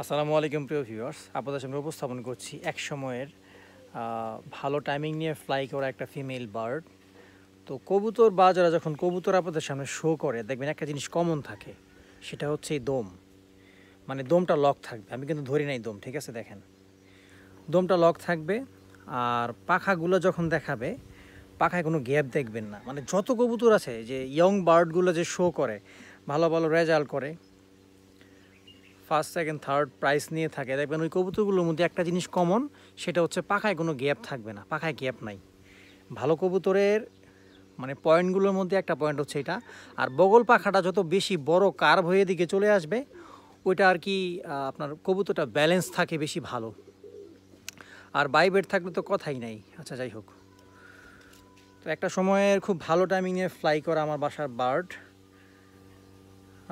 আসসালামু আলাইকুম প্রিয় ভিউয়ার্স, আপনাদের সামনে উপস্থাপন করছি এক সময়ের ভালো টাইমিং নিয়ে ফ্লাই করা একটা ফিমেল বার্ড। তো কবুতর বাজারা যখন কবুতর আপনাদের সামনে শো করে দেখবেন একটা জিনিস কমন থাকে, সেটা হচ্ছে এই দম। মানে দমটা লক থাকবে, আমি কিন্তু ধরি নাই দম, ঠিক আছে? দেখেন দমটা লক থাকবে। আর পাখাগুলো যখন দেখাবে, পাখায় কোনো গ্যাপ দেখবেন না। মানে যত কবুতর আছে যে ইয়ং বার্ডগুলো যে শো করে, ভালো ভালো রেজাল্ট করে, ফার্স্ট সেকেন্ড থার্ড প্রাইস নিয়ে থাকে, দেখবেন ওই কবুতরগুলোর মধ্যে একটা জিনিস কমন, সেটা হচ্ছে পাখায় কোনো গ্যাপ থাকবে না, পাখায় গ্যাপ নাই। ভালো কবুতরের মানে পয়েন্টগুলোর মধ্যে একটা পয়েন্ট হচ্ছে এটা। আর বগল পাখাটা যত বেশি বড় কার্ভ হয়ে দিকে চলে আসবে, ওইটা আর কি আপনার কবুতরটা ব্যালেন্স থাকে বেশি ভালো। আর বাইবেট থাকলে তো কথাই নাই। আচ্ছা, যাই হোক, তো একটা সময়ের খুব ভালো টাইমিং নিয়ে ফ্লাই করা আমার বাসার বার্ড,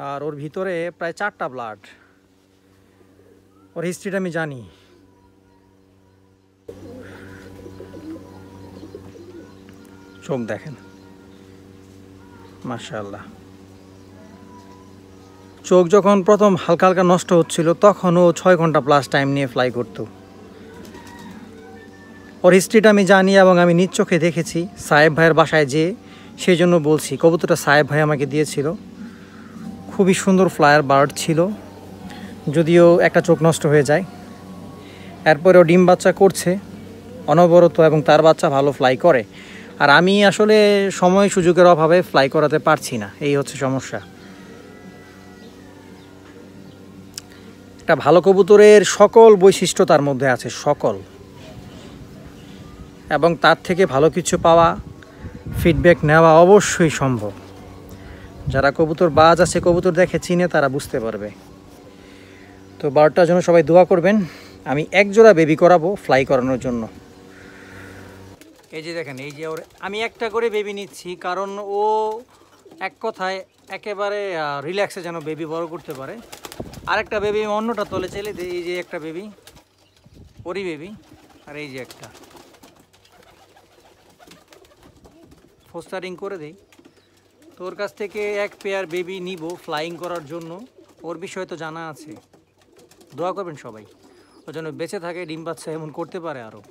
আর ওর ভিতরে প্রায় 4টা ব্লাড। ওর হিস্ট্রিটা আমি জানি। চোখ দেখেন, মাশাআল্লাহ। চোখ যখন প্রথম হালকা হালকা নষ্ট হচ্ছিল, তখনও 6 ঘন্টা প্লাস টাইম নিয়ে ফ্লাই করতো। ওর হিস্ট্রিটা আমি জানি এবং আমি নিজ চোখে দেখেছি সাহেব ভাইয়ের বাসায় যেয়ে, সেই জন্য বলছি। কবুতরটা সাহেব ভাই আমাকে দিয়েছিল, খুবই সুন্দর ফ্লায়ার বার্ড ছিল, যদিও একটা চোখ নষ্ট হয়ে যায়। এরপরেও ডিম বাচ্চা করছে অনবরত এবং তার বাচ্চা ভালো ফ্লাই করে। আর আমি আসলে সময় সুযোগের অভাবে ফ্লাই করাতে পারছি না, এই হচ্ছে সমস্যা। একটা ভালো কবুতরের সকল বৈশিষ্ট্য তার মধ্যে আছে, সকল। এবং তার থেকে ভালো কিছু পাওয়া, ফিডব্যাক নেওয়া অবশ্যই সম্ভব। যারা কবুতর বাজ আছে, কবুতর দেখে চিনে, তারা বুঝতে পারবে। তো বার্ডটার জন্য সবাই দোয়া করবেন। আমি এক জোড়া বেবি করাবো ফ্লাই করানোর জন্য। এই যে দেখেন, এই যে ওর আমি একটা করে বেবি নিচ্ছি, কারণ ও এক কথায় একেবারে রিল্যাক্সে যেন বেবি বড় করতে পারে। আরেকটা বেবি অন্যটা তলে চেলে দিই। এই যে একটা বেবি, ওরই বেবি। আর এই যে একটা ফোস্টারিং করে দেই। তো ওর কাছ থেকে এক পেয়ার বেবি নিব ফ্লাইং করার জন্য। ওর বিষয়ে তো জানা আছে। দোয়া করবেন সবাই, ওর জন্য বেঁচে থাকে, ডিম বাচ্চা এমন করতে পারে আরও।